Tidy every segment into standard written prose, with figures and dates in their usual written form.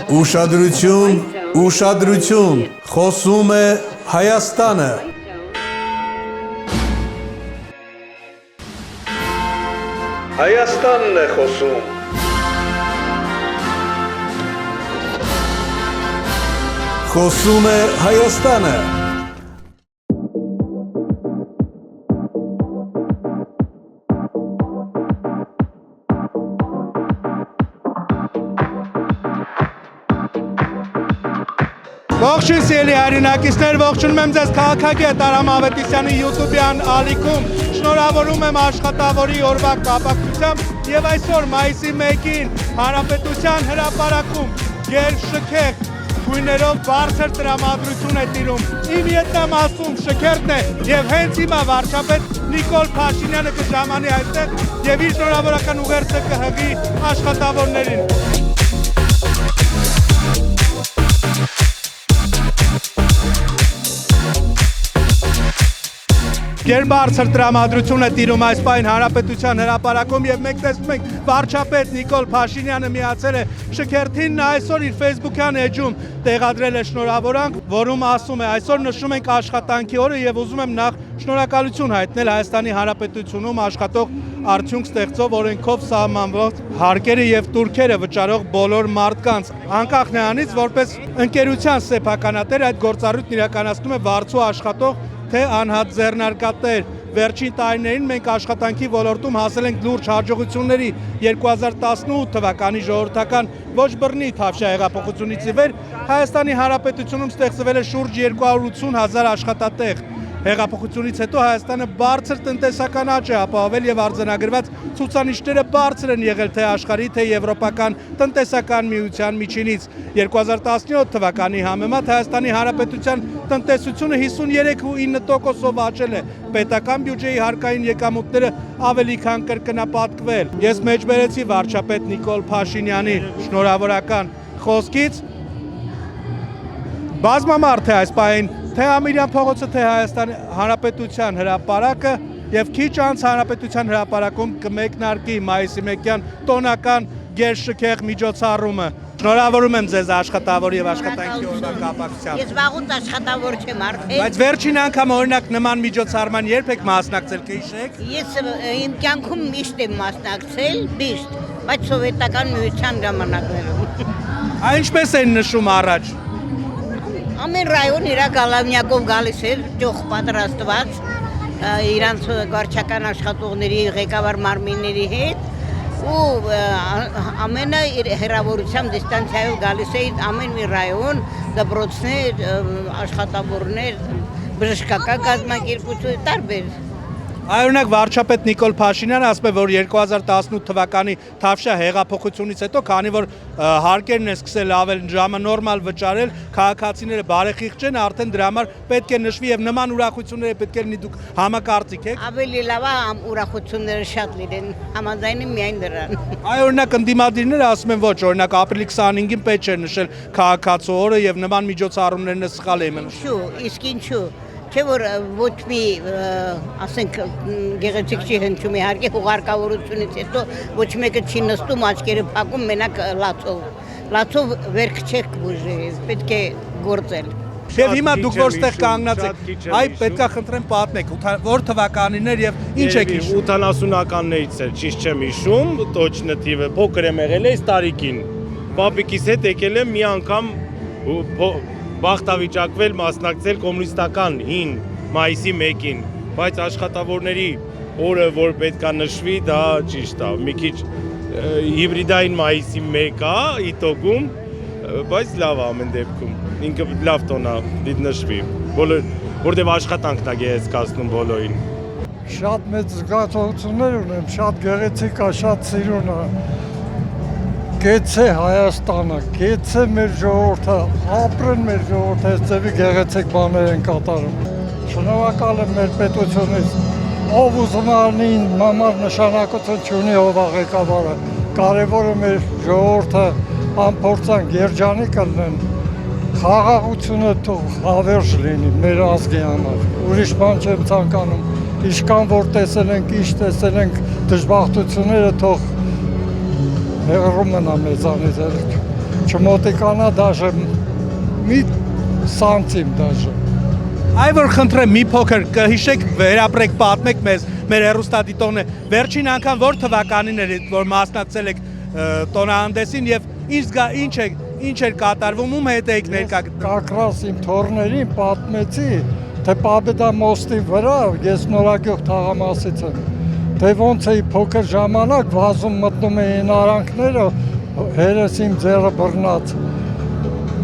Ուշադրություն, ուշադրություն, խոսում է Հայաստանը։ Հայաստանն է խոսում։ Խոսում է Հայաստանը։ Ողջույն սիրելի հայրենակիցներ, ողջունում եմ ձեզ քաղաքագետ Արամ Ավետիսյանի YouTube-յան ալիքում։ Շնորհավորում եմ աշխատավորի օրվա կապակցությամբ եւ այսօր մայիսի 1-ին Հանրապետության հրապարակում գերշքեղ գույներով բարձր տրամադրություն է տիրում։ Իմ ետնամասում շքերթն է եւ հենց հիմա վարչապետ Նիկոլ Փաշինյանը կժամանի այստեղ եւ իր շնորհավորական ուղերձը կհղի աշխատավորներին։ Գերբարձր տրամադրություն է տիրում այս պահին Հանրապետության հրապարակում եւ մենք տեսնում ենք վարչապետ Նիկոլ Փաշինյանը միացել է շքերթին, նա այսօր իր Facebook-յան էջում տեղադրել է շնորհավորանք, որում ասում է այսօր նշում ենք աշխատանքի օրը եւ ուզում եմ նախ շնորհակալություն հայտնել Հայաստանի Հանրապետությունում աշխատող արդյունք ստեղծող օրենքով սահմանված հարկերը եւ տուրքերը վճարող բոլոր մարդկանց, անկախ նրանից որպես ընկերության սեփականատեր այդ գործառույթն իրականացնում է վարձու աշխատող թե անհատ ձեռնարկատեր։ Վերջին տարիներին մենք աշխատանքի ոլորտում հասել ենք լուրջ հաջողությունների 2018 թվականի ժողովրդական ոչ բռնի Թավշյա հեղափոխությունից ի վեր Հայաստանի Հանրապետությունում ստեղծվել է շուրջ 280,000 աշխատատեղ։ Հեղափոխությունից հետո Հայաստանը բարձր տնտեսական աճ է ապահովել եւ արձանագրված ցուցանիշները բարձր են եղել թե աշխարհի, թե եվրոպական տնտեսական միության միջինից։ 2017 թվականի համեմատ Հայաստանի Հանրապետության տնտեսությունը 53.9%-ով աճել է, պետական բյուջեի հարկային եկամուտները ավելի քան կրկնապատկվել։ Ես մեջբերեցի վարչապետ Նիկոլ Փաշինյանի շնորհավորական խոսքից։ Բազմամարդ է այս պահին թե Ամիրյան փողոցը, թե Հայաստանի Հանրապետության հրապարակը եւ քիչ անց Հանրապետության հրապարակում կմեկնարկի մայիսի 1-յան տոնական գերշքեղ միջոցառումը։ Շնորհավորում եմ ձեզ աշխատավոր եւ աշխատանքի օրվա կապակցությամբ։ Ես վաղուց աշխատավոր չեմ արդեն։ Բայց վերջին անգամ օրինակ նման միջոցառման երբ եք մասնակցել, կհիշեք։ Ես իմ կյանքում միշտ եմ մասնակցել, միշտ, բայց սովետական միության ժամանակներում։ Ինչպես են նշում առաջ։ Ամեն ռայոն իր գալավնյակով գալիս էր, ճոխ պատրաստված, իրանց վարչական աշխատողների, ղեկավար մարմինների հետ, ու ամենը իր հեռավորությամբ դիստանցիայով գալիս էին ամեն մի ռայոն, դպրոցներ, աշխատավորներ, բժշկական կազմակերպություն, տարբեր։ Օրինակ վարչապետ Նիկոլ Փաշինյանը ասում է, որ 2018 թվականի Թավշյա հեղափոխությունից հետո, քանի որ հարկերն է սկսել ավել ժամը նորմալ վճարել, քաղաքացիները բարեխիղճ են, արդեն դրա համար պետք է նշվի եւ նման ուրախությունները պետք է լինի, դուք համակարծիք եք։ Ավելի լավ է ուրախությունները շատ լինեն, համաձայն եմ միայն դրան։ Օրինակ ընդդիմադիրները ասում են ոչ, օրինակ ապրիլի 25-ին պետք չէ նշել քաղաքացու օրը եւ նման միջոցառումներն սխալ են մնում։ Ինչու, իսկ ինչու։ Չէ որ ոչ մի, ասենք, գեղեցիկ չի հնչում իհարկե հուղարկավորությունից հետո ոչ մեկը չի նստում աչքերը փակում մենակ լացով վերք չեք բուժի, պետք է գործել։ Եվ հիմա դուք որտեղ կանգնած եք, այ պետքա խնդրեմ պատմեք, որ թվականին էր եւ ինչ եք հիշում։ 80-ականներից էր, ճիշտ չեմ հիշում, точно թիվը փոքր եմ եղել այս տարիքին։ Պապիկիս հետ եկել եմ մի անգամ բախտավիճակվել մասնակցել կոմունիստական 9 մայիսի 1-ին, բայց աշխատավորների օրը, որ պետքա նշվի, դա ճիշտ է, մի քիչ հիբրիդային մայիսի 1-ա իտոգում, բայց լավ է ամեն դեպքում, ինքը լավ տոն է, դիտ նշվի, որտև աշխատանքն է գեղեցկացնում բոլորին։ Շատ մեծ զգացողություններ ունեմ, շատ գեղեցիկ է, շատ սիրուն է։ Գեցե Հայաստանը, գեցե մեր ժողովուրդը, ապրեն մեր ժողովուրդը, այս ձևի գեղեցիկ բաներ են կատարում։ Շնորհակալ եմ մեր պետությունից, ով ուզում արնին համար նշանակություն չունի ով է ղեկավարը։ Կարևորը մեր ժողովուրդը անփորձանք երջանիկ լինեն, խաղաղությունը թող հավերժ լինի մեր ազգի համար։ Ուրիշ բան չեմ ցանկանում։ Ինչքան որ տեսել ենք, ինչ տեսել ենք, դժբախտությունները թող հեղրում մնա մեզանից, չմոտիկանա դաժե մի սանտիմ դաժե։ Այ որ խնդրեմ մի փոքր կհիշեք վերապրեք պատմեք մեզ մեր հեռուստադիտողն է վերջին անգամ որ թվականին էր որ մասնակցել եք տոնահանդեսին եւ ինչ էր կատարվում ում հետ եք ներկա Կակրաս իմ թորներին պատմեցի, թե Պաբեդա մոստի վրա ես նորագյուղ թաղամասից եմ, թե ոնց էի փոքր ժամանակ վազում մտնում էին արանքները, հերս իմ ձեռը բռնած,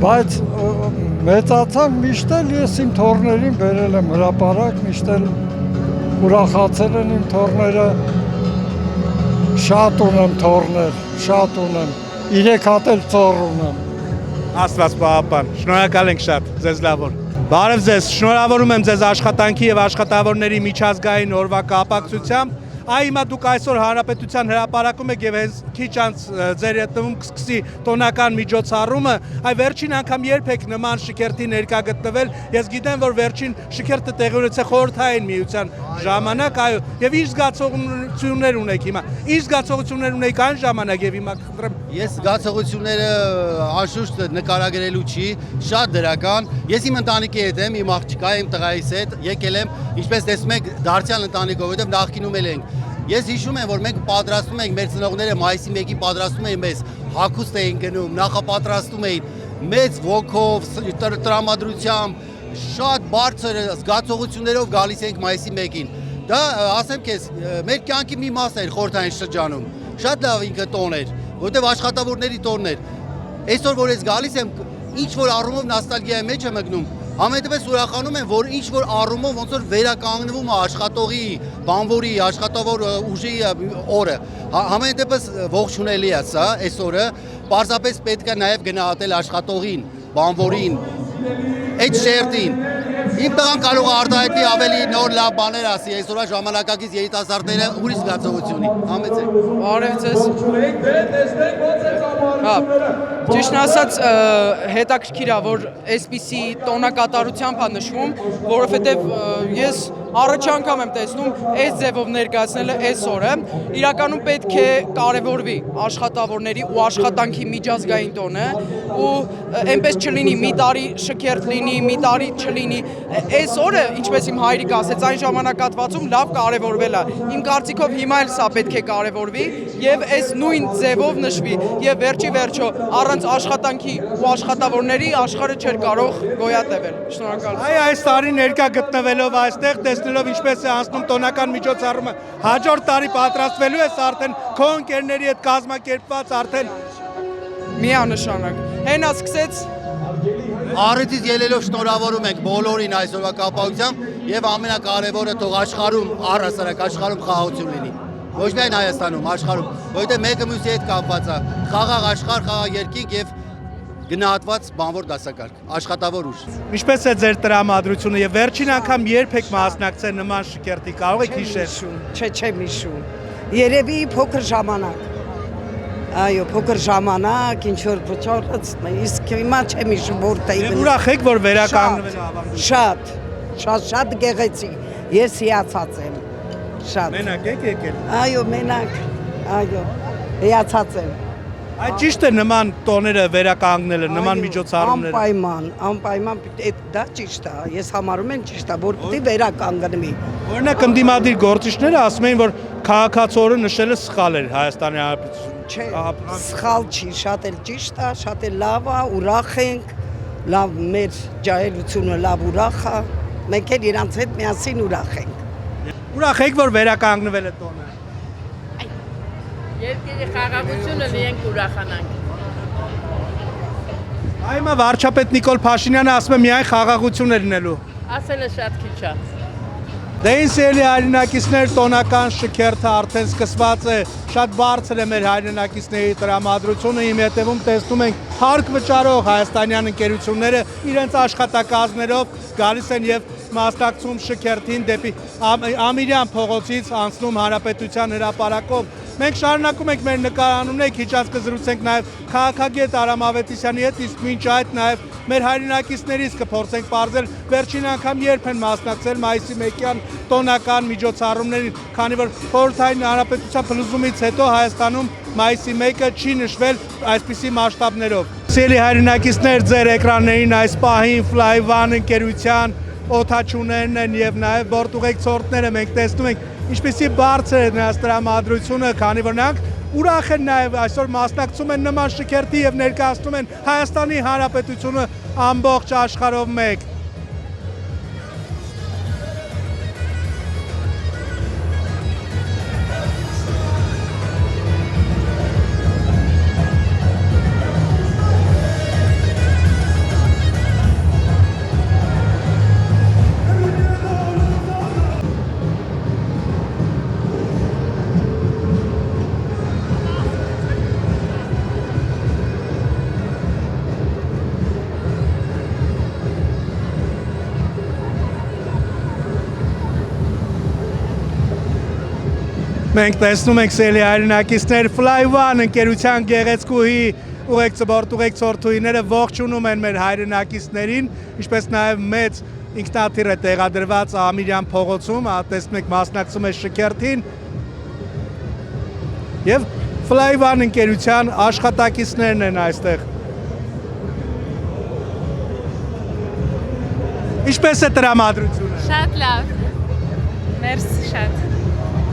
բայց մեծացան միշտ էլ ես իմ թորներին բերել եմ հրապարակ, միշտ էլ ուրախացել են իմ թորները, շատ ունեմ թորներ, շատ ունեմ, 3 հատ էլ ծառ ունեմ։ Աստված պահապան, շնորհակալ ենք շատ, ձեզ լավ օր։ Բարև ձեզ, շնորհավորում եմ ձեզ աշխատանքի եւ աշխատավորների միջազգային օրվա կապակցությամբ։ Այ հիմա դուք այսօր Հանրապետության հրապարակում եք եւ հենց քիչ անց ձեր հետևում կսկսի տոնական միջոցառումը, այ վերջին անգամ երբ եք նման շքերթի ներկա գտնվել, ես գիտեմ որ վերջին շքերթը տեղի ունեցել խորհրդային միության ժամանակ, այո, եւ ինչ զգացողություններ ունեք հիմա։ Ինչ զգացողություններ ունեք այն ժամանակ եւ հիմա խնդրեմ։ Ես զգացողությունները անշուշտ նկարագրելու չի, շատ դրական։ Ես իմ ընտանիքի հետ եմ, իմ աղջկա, իմ տղայիս հետ եկել եմ, ինչպես տեսնում եք, դարձյալ ընտանիքով, որովհետև նախկինում էլ ենք։ Ես հիշում եմ, որ մենք պատրաստում ենք, մեր ծնողները մայիսի 1-ին պատրաստում էին մեզ, հագուստ էին գնում, նախապատրաստում էին մեծ ոգով, տրամադրությամբ, շատ բարձր զգացողություններով գալիս ենք մայիսի 1-ին։ Դա ասեմ քեզ, մեր կյանքի մի մաս էր խորհրդային շրջանում։ Շատ լավ ինքը տոն էր, որտեղ աշխատավորների տոնն էր։ Այսօր որ ես գալիս եմ, ինչ որ առումով նոստալգիայի մեջ եմ մգնում, համենայնպես ուրախանում եմ, որ ինչ որ առումով ոնց որ վերականգնվում է աշխատողի, բանվորի, աշխատավոր ուժի օրը։ Համենայնպես ողջունելի է սա այս օրը, պարզապես պետք է նաև գնահատել աշխատողին, բանվորին, այդ շերտին։ Իմ տղան կարող է արտահայտի ավելի նոր լավ բաներ ասի, այսօրվա ժամանակակից երիտասարդները ուրիշ զգացողություն ունի։ Համեցեք։ Բարև ձեզ։ Ճիշտն ասած հետաքրքիր է, որ այսպիսի տոնակատարությամբ է նշվում, որովհետև ես առաջ անգամ եմ տեսնում այս ձևով ներկայացնելը այս օրը, իրականում պետք է կարևորվի աշխատավորների ու աշխատանքի միջազգային տոնը ու այնպես չլինի մի տարի շքերթ լինի, մի տարի չլինի։ Այս օրը, ինչպես իմ հայրիկը ասեց, այն ժամանակահատվածում լավ կարևորվել է։ Իմ կարծիքով հիմա էլ սա պետք է կարևորվի եւ այս նույն ձևով նշվի եւ վերջի վերջո առանց աշխատանքի ու աշխատավորների աշխարհը չէր կարող գոյատևել։ Շնորհակալ։ Այ այս տարի ներկա գտնվելով այստեղ տեսնելով ինչպես է անցնում տոնական միջոցառումը, հաջորդ տարի պատրաստվելու ես արդեն քո ընկերների հետ կազմակերպված արդեն միանշանակ։ Հենա սկսեց Առիթից ելելով շնորհավորում ենք բոլորին այսօրվա կապակցությամբ եւ ամենակարևորը թող աշխարհում առհասարակ աշխարհում խաղաղություն լինի։ Ոչ միայն Հայաստանում, աշխարհում, որովհետեւ մեկը մյուսի հետ կապված է։ Խաղաղ աշխարհ, խաղաղ երկինք եւ գնահատված բանվոր դասակարգ, աշխատավոր ուժ։ Ինչպես է ձեր տրամադրությունը եւ վերջին անգամ երբ եք մասնակցել նման շքերթի, կարող եք հիշել։ Չեմ հիշում։ Երևի փոքր ժամանակ։ Այո, փոքր ժամանակ, ինչ որ փոքրից, իսկ հիմա չեմ հիշում որտեղ։ Եվ ուրախ եք, որ վերականգնվել է ավանդույթը։ Շատ գեղեցիկ։ Ես հիացած եմ։ Շատ։ Մենակ եք եկել։ Այո, մենակ։ Այո, հիացած եմ։ Այդ ճիշտ է նման տոները վերականգնելը, նման միջոցառումները։ Անպայման դա ճիշտ է։ Ես համարում եմ ճիշտ է, որ պետք է վերականգնվի։ Օրինակ ընդդիմադիր գործիչները ասում էին, որ քաղաքացորը նշելը սխալ էր Հայաստանի Հանրապետությունում։ Չէ, սխալ չի, շատ էլ ճիշտ է, շատ էլ լավ է, ուրախ ենք, լավ մեր ջահելությունը լավ ուրախ է, մենք էլ իրանց հետ միասին ուրախ ենք։ Ուրախ եք, որ վերականգնվել է տոնը։ Երկրի խաղաղությունը լինենք ուրախանանք։ Այմա վարչապետ Նիկոլ Փաշինյանը ասում է միայն խաղաղություն է լինելու։ Ասելը շատ քիչ է։ Դե ինձ էլի հայրենակիցներ տոնական շքերթը արդեն սկսված է, շատ բարձր է մեր հայրենակիցների տրամադրությունը, իմ հետևում տեսնում ենք հարկ վճարող հայաստանյան ընկերությունները իրենց աշխատակազմներով գալիս են եւ մասնակցում շքերթին դեպի Ամիրյան փողոցից անցնում Հանրապետության հրապարակով։ Մենք շարունակում ենք մեր նկարանումները, քիչ անց կզրուցենք նաև քաղաքագետ Արամ Ավետիսյանի հետ, իսկ մինչ այդ նաև մեր հայրենակիցներից կփորձենք պարզել վերջին անգամ երբ են մասնակցել մայիսի 1-յան տոնական միջոցառումներին, քանի որ խորհրդային հանրապետության փլուզումից հետո Հայաստանում մայիսի 1-ը չի նշվել այսպիսի մասշտաբներով։ Սիրելի հայրենակիցներ, ձեր էկրաններին այս պահին Fly1 ընկերության օդաչուներն են եւ նաեւ բորտուղեկցորդները մենք տեսնում ենք ինչպեսի բարձր է նրանց տրամադրությունը, քանի որ նրանք ուրախ են նաեւ այսօր մասնակցում են նման շքերթի եւ ներկայացնում են Հայաստանի Հանրապետությունը ամբողջ աշխարհով մեկ։ Մենք տեսնում ենք սիրելի հայրենակիցներ Fly1 ընկերության գեղեցկուհի ուղեկցորդուհիները ողջունում են մեր հայրենակիցներին, ինչպես նաև մեծ ինքնաթիռ է տեղադրված Ամիրյան փողոցում, տեսնում եք մասնակցում է շքերթին եւ Fly1 ընկերության աշխատակիցներն են այստեղ։ Ինչպես է տրամադրությունը։ Շատ լավ։ Մերսի շատ։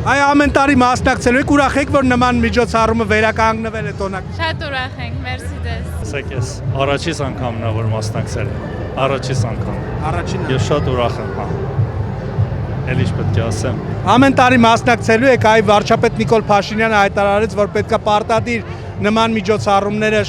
Այ ամեն տարի մասնակցելու եք, ուրախ եք, որ նման միջոցառումը վերականգնվել է տոնակ։ Շատ ուրախ ենք, մերսի դες։ Ասեք ես, առաջից անգամն է, որ մասնակցել եմ։ Առաջից անգամ։ Առաջինը։ Ես շատ ուրախ եմ, հա։ Էլ ինչ պետք է ասեմ։ Ամեն տարի մասնակցելու եք, այ վարչապետ Նիկոլ Փաշինյանը հայտարարեց, որ պետքա պարտադիր նման միջոցառումները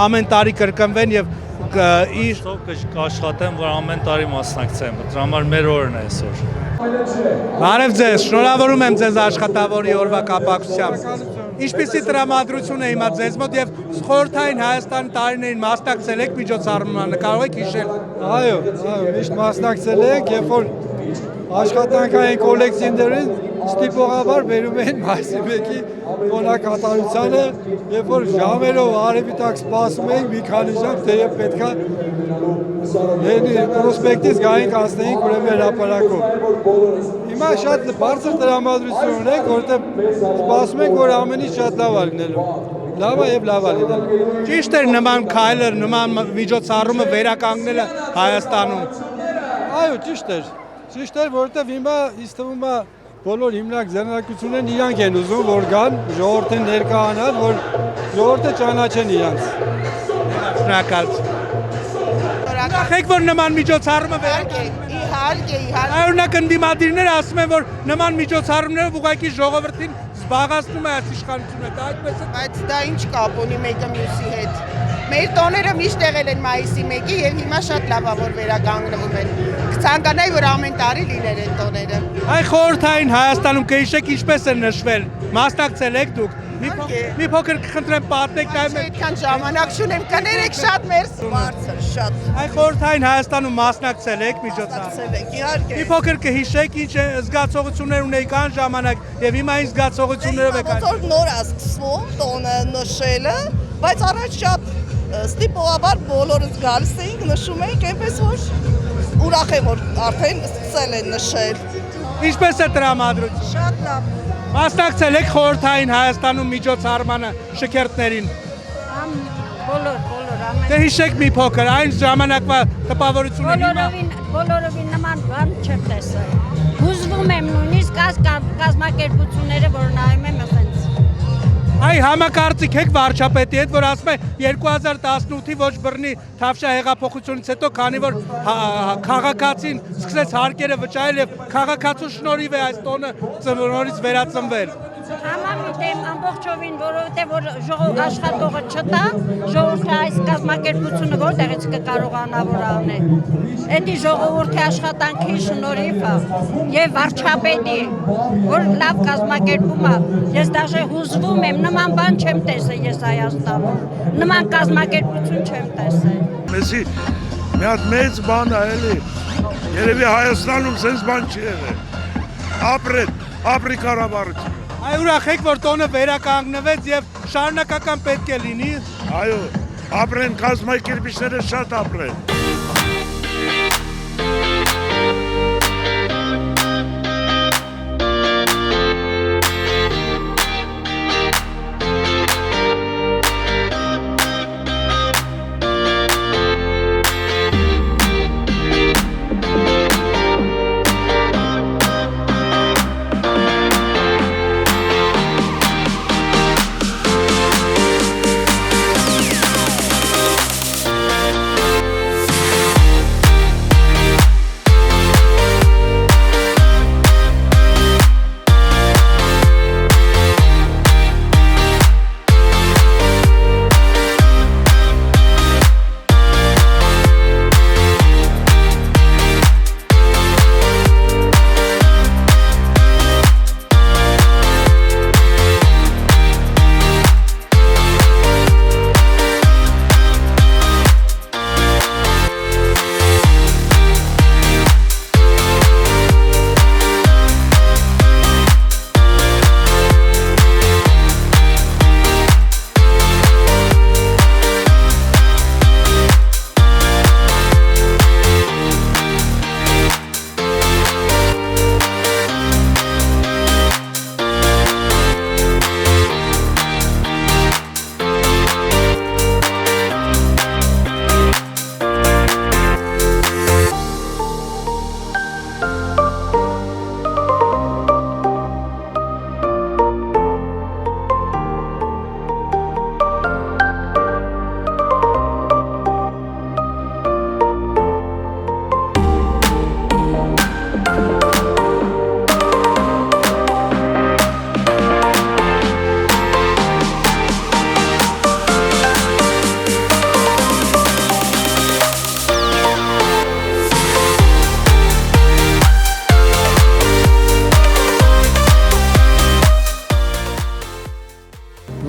ամեն տարի կրկնվեն եւ կաշխատեմ, որ ամեն տարի մասնակցեմ։ Դրա համար մեր օրն է այսօր։ Բարև ձեզ, շնորհավորում եմ ձեզ աշխատավորի օրվա կապակցությամբ։ Ինչպիսի տրամադրություն է հիմա ձեզ մոտ եւ խորհրդային Հայաստանի տարիներին մասնակցել եք միջոցառմանը, կարող եք հիշել։ Այո, միշտ մասնակցել ենք, երբ որ աշխատանքային կոլեկցիաներին ստիպողաբար բերում են մայիսի 1-ի տոնակատարությանը, երբ որ ժամերով արևի տակ սպասում ենք մի քանի ժամ, թեև պետքա պրոսպեկտից գայինք անցնեինք ուրեմն հրապարակով։ Հիմա շատ բարձր տրամադրություն ունենք, որովհետև սպասում ենք, որ ամեն ինչ շատ լավ է լինելու։ Լավ է եւ լավ է լինելու։ Ճիշտ է նման քայլը, նման միջոցառումը վերականգնելը Հայաստանում։ Այո, ճիշտ էր։ Ճիշտ էր, որովհետև հիմա ինձ թվում է բոլոր հիմնակ ձեռնարկություններն իրանք են ուզում, որ գան ժողովրդին ներկայանալ, որ ժողովուրդը ճանաչեն իրանց։ Շնորհակալ։ Ուրախ եք, որ նման միջոցառումը վերականգնվի։ Իհարկե։ Օրինակ ընդդիմադիրները ասում են, որ նման միջոցառումները ուղղակի ժողովրդին զբաղացնում է այս իշխանությունը, դա այդպես է։ Բայց դա ինչ կապ ունի մեկը մյուսի հետ։ Մեր տոները միշտ եղել են մայիսի 1-ի եւ հիմա շատ լավ է, որ վերականգնվում են։ Կցանկանայի, որ ամեն տարի լիներ են տոները։ Այ խորհրդային Հայաստանում կհիշեք ինչպես է նշվել։ Մասնակցել եք դուք։ Մի փոքր կխնդրեմ պատմեք նաև։ Այդքան ժամանակ չունեմ, կներեք շատ մերսի։ Բարձր, շատ։ Այ խորհրդային Հայաստանում մասնակցել եք միջոցառմանը։ Իհարկե։ Մի փոքր կհիշեք ինչ զգացողություններ ունեիք այն ժամանակ եւ հիմա ինչ զգացողություններով եք այն։ Որ նոր է սկսվում տոնը նշելը, բայց առաջ շատ ստիպողաբար բոլորս գալիս էինք, նշում էինք, այնպես որ ուրախ եմ, որ արդեն սկսել են նշել։ Ինչպես է տրամադրությունը։ Շատ լավ։ Մասնակցել եք խորհրդային Հայաստանում միջոցառմանը շքերթներին։ Բոլոր Դե հիշեք մի փոքր այն ժամանակվա տպավորությունը հիմա։ բոլորովին նման բան չեմ տեսել։ Հուզվում եմ նույնիսկ կազմակերպությունները, որ նայում եմ ասենց։ Այ համակարծիք եք վարչապետի հետ, որ ասում է 2018-ի ոչ բռնի Թավշյա հեղափոխությունից հետո, քանի որ քաղաքացին սկսեց հարկերը վճարել եւ քաղաքացու շնորհիվ է այս տոնը նորից վերածնվել։ Համամիտեմ ամբողջովին, որովհետև որ ժողով աշխատողը չտա, ժողովրդի այս կազմակերպությունը որտեղից կկարողանա որ անել։ Էդի ժողովրդի աշխատանքի շնորհիվ է եւ վարչապետի, որ լավ կազմակերպում է։ Ես դաժե հուզվում եմ, նման բան չեմ տեսել ես Հայաստանում։ Նման կազմակերպություն չեմ տեսել։ Մեսի մի հատ մեծ բան է էլի։ Երևի Հայաստանում sense բան չի եղել։ Ապրի կառավարություն։ Այ ուրախ եք, որ տոնը վերականգնվեց եւ շարունակական պետք է լինի։ Այո, ապրեն կազմակերպիչները շատ ապրեն։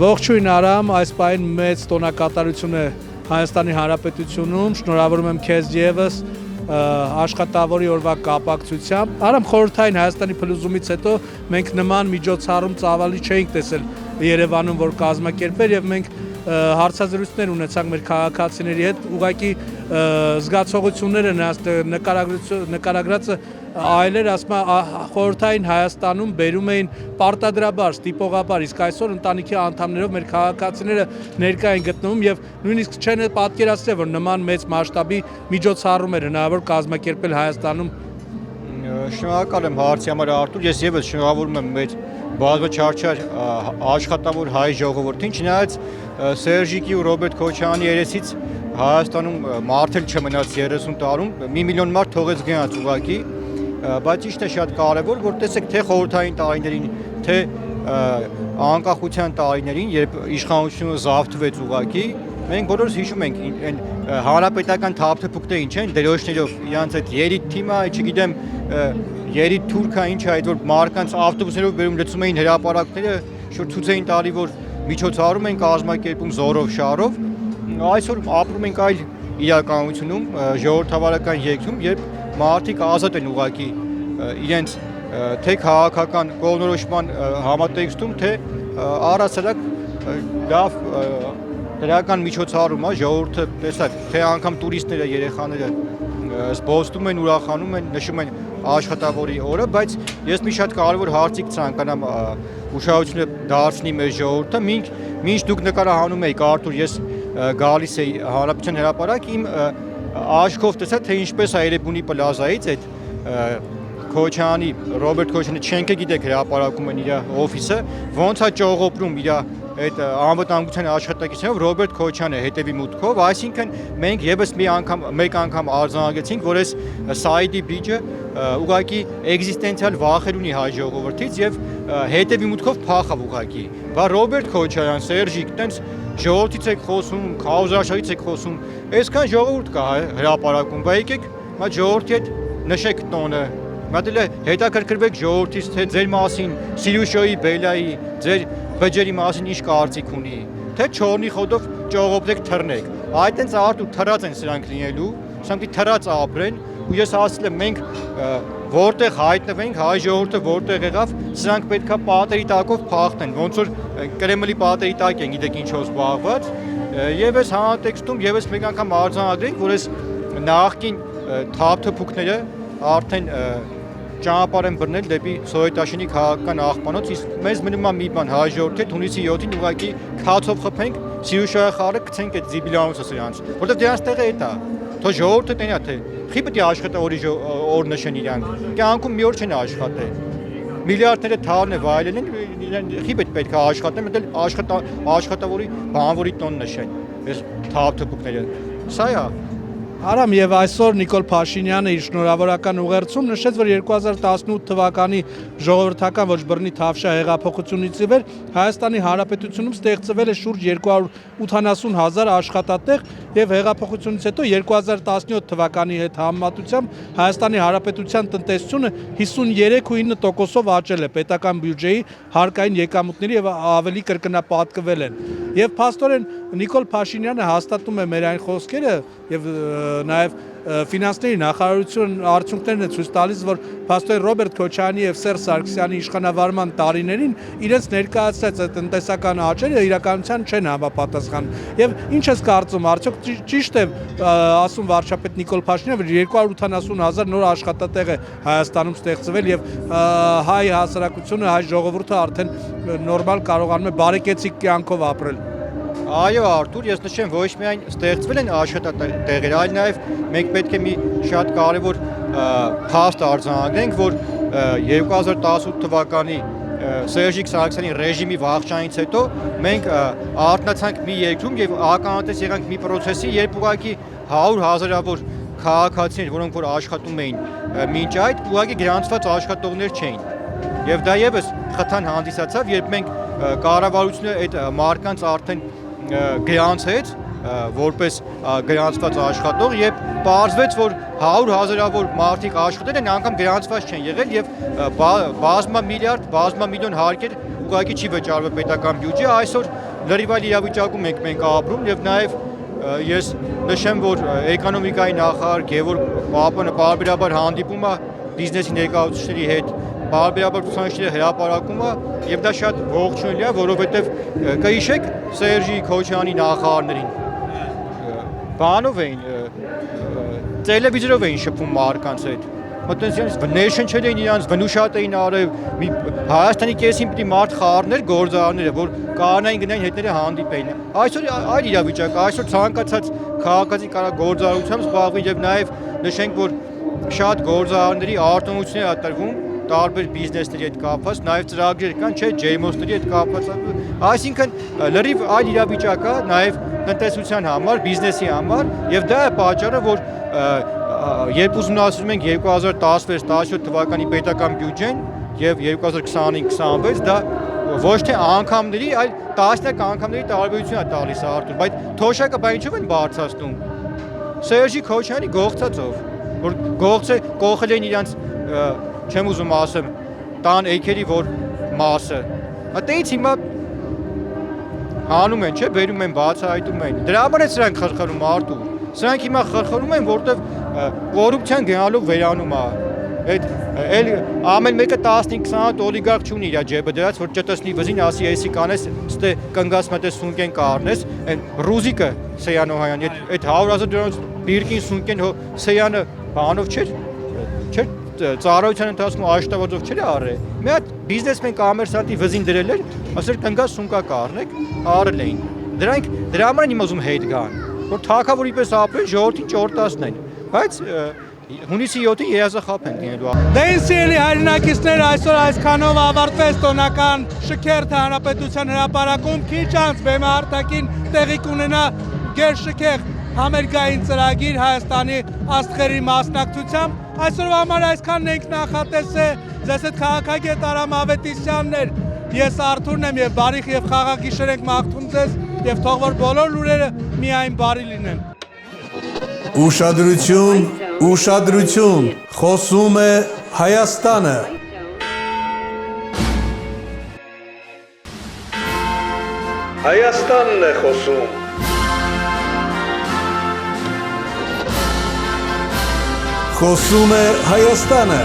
Ողջույն Արամ, այս պահին մեծ տոնակատարություն է Հայաստանի Հանրապետությունում, շնորհավորում եմ քեզ եւս աշխատավորի օրվա կապակցությամբ։ Արամ, խորհրդային Հայաստանի փլուզումից հետո մենք նման միջոցառում ծավալի չէինք տեսել Երևանում, որ կազմակերպեր եւ մենք հարցազրույցներ ունեցանք մեր քաղաքացիների հետ, ուղղակի զգացողությունները նկարագրածը այլեր, ասում խորհրդային Հայաստանում բերում էին պարտադրաբար, ստիպողաբար, իսկ այսօր ընտանիքի անդամներով մեր քաղաքացիները ներկա են գտնվում եւ նույնիսկ չեն պատկերացրել, որ նման մեծ մասշտաբի միջոցառում էր հնարավոր կազմակերպել Հայաստանում։ Շնորհակալ եմ հարցի համար Արտուր, ես եւս շնորհավորում եմ մեր բազմաչարչար աշխատավոր հայ ժողովրդին, չնայած Սերժիկի ու Ռոբերտ Քոչարյանի երեսից Հայաստանում մարդ էլ չմնաց 30 տարում, 1 միլիոն մարդ թողեց գնաց ուղղակի, բայց ճիշտ է շատ կարևոր, որ տեսեք թե խորհրդային տարիներին, թե անկախության տարիներին, երբ իշխանությունը զավթվեց ուղղակի, մենք բոլորս հիշում ենք այն հանրապետական թափթփուկներին, չէ՞, դերոշներով իրանց այդ երիտ թիմը, չգիտեմ, երիտ թուրքա ինչ է, այդ որ մարկանց ավտոբուսներով բերում լցում էին հրապարակները, շուտ ցույց էին տալի, որ միջոցառում են կազմակերպում զորով շարով, այսօր ապրում ենք այլ իրականությունում, ժողովրդավարական երկրում, երբ մարդիկ ազատ են ուղղակի իրենց թե քաղաքական կողմնորոշման համատեքստում, թե առասարակ լավ դրական միջոցառում է, ժողովուրդը տեսակ, թե անգամ տուրիստները, երեխաները զբոսնում են, ուրախանում են, նշում են աշխատավորի օրը, բայց ես մի շատ կարևոր հարցիկ ցանկանամ ուշադրությունը դարձնի մեր ժողովուրդը, մինչ դուք նկարահանում եք Արտուր, ես գալիս էի Հանրապետության հրապարակ, իմ աչքով տեսա, թե ինչպես է Երևանի պլազայից այդ Քոչարյանի, Ռոբերտ Քոչարյանի չենք գիտեք հրապարակում են իր օֆիսը, ոնց է ճողոպրում իր այդ անվտանգության աշխատակիցներով Ռոբերտ Քոչարյանը հետևի մուտքով, այսինքն մենք եւս մեկ անգամ արձանագրեցինք, որ այս Սայիդի բիջը ուղղակի էգզիստենցիալ վախեր ունի հայ ժողովրդից եւ հետևի մուտքով փախավ ուղղակի։ Բա Ռոբերտ Քոչարյան, Սերժիկ, տենց ժողովրդից եք խոսում, քաոզաշարից եք խոսում, այսքան ժողովուրդ կա հրապարակում, բա եկեք մա ժողովրդի հետ նշեք տոնը, մատել է հետաքրքրվեք ժողովրդից, թե ձեր մասին, Սիրուշոյի, Բելայի, ձեր բջերի մասին ինչ կարծիք ունի, թե չորնի խոտով ճողոպտեք թռնեք։ Այդ տենց Արտուր թռած են սրանք լինելու, սրանք թռած ապրեն, ու ես ասել եմ մենք որտեղ հայտնվենք, հայ ժողովուրդը որտեղ եղավ, սրանք պետքա պատերի տակով փախնեն, ոնց որ Կրեմլի պատերի տակ են, գիտեք ինչով զբաղված, եւ այս հանրատեքստում եւս մեկ անգամ արձանագրենք, որ այս նախկին թափթփուկները արդեն ճանապարհ են բռնել դեպի Սովետաշինի քաղաքական աղբանոց, իսկ մեզ մնում է մի բան հայ ժողովրդի հունիսի 7-ին ուղղակի քացով խփենք, Սիրուշոյի խաղը գցենք այդ զիբիլյանոցը սրանց, որտեղ դրանց տեղը է դա։ Թո ժողովուրդը տենա թե խի պետք է աշխատավորի օր նշեն իրանք, կյանքում մի օր չեն աշխատել, միլիարդները թարն է վայելել են, խի պետք է աշխատեն, մտել աշխատավորի բանվորի տոն նշեն, այս թափթփուկները, սա է։ Արամ, եւ այսօր Նիկոլ Փաշինյանը իր շնորհավորական ուղերձում նշեց, որ 2018 թվականի ժողովրդական ոչ բռնի Թավշյա հեղափոխությունից ի վեր Հայաստանի Հանրապետությունում ստեղծվել է շուրջ 280,000 աշխատատեղ եւ հեղափոխությունից հետո 2017 թվականի հետ համեմատությամբ Հայաստանի Հանրապետության տնտեսությունը 53.9%-ով աճել է, պետական բյուջեի հարկային եկամուտների եւ ավելի կրկնապատկվել են։ Եվ փաստորեն Նիկոլ Փաշինյանը հաստատում է մեր այն խոսքերը եւ նաև ֆինանսների նախարարություն արդյունքներն է ցույց տալիս, որ փաստորեն Ռոբերտ Քոչարյանի եւ Սերժ Սարգսյանի իշխանավարման տարիներին իրենց ներկայացրած տնտեսական աճերը իրականության չեն համապատասխան։ Եվ ինչ ես կարծում, արդյոք ճիշտ է ասում վարչապետ Նիկոլ Փաշինյանը, որ 280,000 նոր աշխատատեղ է Հայաստանում ստեղծվել եւ հայ հասարակությունը, հայ ժողովուրդը արդեն նորմալ կարողանում է բարեկեցիկ կյանքով ապրել։ Այո Արտուր, ես նշեմ ոչ միայն ստեղծվել են աշխատատեղեր, այլ նաև մենք պետք է մի շատ կարևոր փաստ արձանագրենք, որ 2018 թվականի Սերժիկ Սարգսյանի ռեժիմի վախճանից հետո մենք արթնացանք մի երկրում եւ ականատես եղանք մի process-ի, երբ ուղղակի 100,000-ավոր քաղաքացիներ, որոնք որ աշխատում էին մինչ այդ, ուղղակի գրանցված աշխատողներ չէին։ Եվ դա եւս խթան հանդիսացավ, երբ մենք կառավարությունը այդ մարկանց արդեն գրանցեց որպես գրանցված աշխատող եւ պարզվեց, որ 100,000-ավոր մարդիկ աշխատել են, անգամ գրանցված չեն եղել եւ բազմա միլիոն հարկեր ուղղակի չի վճարվել պետական բյուջե, այսօր լրիվ այլ իրավիճակում ենք ապրում եւ նաեւ ես նշեմ, որ էկոնոմիկայի նախարար Գևորգ Պապյանը բարբերաբար հանդիպում է բիզնեսի ներկայացուցիչների հետ, բարբերաբար ցուցանիշների հրապարակում է եւ դա շատ ողջունելի է, որովհետեւ կհիշեք Սերժի Քոչյանի նախարարներին բանով էին տելևիզորով էին շփվում մարկանց հետ մտածեցին վնեշնչել էին իրանց վնուշատ էին արել Հայաստանի կեսին պիտի մարդ խառներ գործարանները որ կանային գնային հետները հանդիպեին այսօր այլ իրավիճակ այսօր ցանկացած քաղաքացի կարող գործարարությամբ զբաղվի եւ նաեւ նշենք որ շատ գործարանների արտոնություններ ա տրվում տարբեր բիզնեսների հետ կապված նաեւ ծրագրեր կան չէ ջեյմոսների հետ կապված այսինքն լրիվ այլ իրավիճակ է նաեւ տնտեսության համար բիզնեսի համար եւ դա է պատճառը որ երբ ուսումնասիրում ենք 2016-17 թվականի պետական բյուջեն եւ 2025-26 դա ոչ թե անգամների, այլ տասնյակ անգամների տարբերություն է տալիս Արտուր, բայց թոշակը բա ինչով են բարձրացնում։ Սերժի Քոչյանի գողցածով, որ գողցը կողել են իրանց չեմ ուզում ասեմ, տան էքերի որ մասը։ Այդտեղից հիմա հանում են, չէ, բերում են, բացահայտում են։ Դրա համար է սրանք խրխրում Արտուր։ Սրանք հիմա խրխրում են, որտեվ կոռուպցիան գնալով վերանում է։ Այդ էլ ամեն մեկը 15-20 օլիգարխ չունի իր ջեբը դրած, որ չտեսնի վզին ասի էսի կանես, ստե կնգաս մտե սունկեն կառնես, այն ռուզիկը Սեյանոհայանի, այդ 100,000 դրամից բիրկին սունկեն հո Սեյանը բանով չէր ծառայության ընթացքում աշտավարձով չէր արել։ Մի հատ բիզնեսմեն կոմերսանտի վզին դրել էր, ասել կնգաս սունկա կառնեք, արել էին։ Դրա համար են իմ ուզում հետ գան, որ թակավորի պես ապրեն, ժողովրդին ճորտացնեն, բայց հունիսի 7-ին երազախապ են դինելու։ Դե սիրելի հայրենակիցներ, այսօր այսքանով ավարտվեց տոնական Շքերթ Հանրապետության հրապարակում, քիչ անց բեմի արտաքին տեղի կունենա գերշքեղ համերգային ծրագիր Հայաստանի աստղերի մասնակցությամբ։ Այսօրվա համար այսքանն ենք նախատեսել, ձեզ հետ քաղաքագետ Արամ Ավետիսյանն էր, ես Արթուրն եմ եւ բարիք եւ խաղաղ ենք մաղթում ձեզ եւ թող որ բոլոր լուրերը միայն բարի լինեն։ Ուշադրություն, ուշադրություն, խոսում է Հայաստանը։ Հայաստանն է խոսում։ Խոսում է Հայաստանը։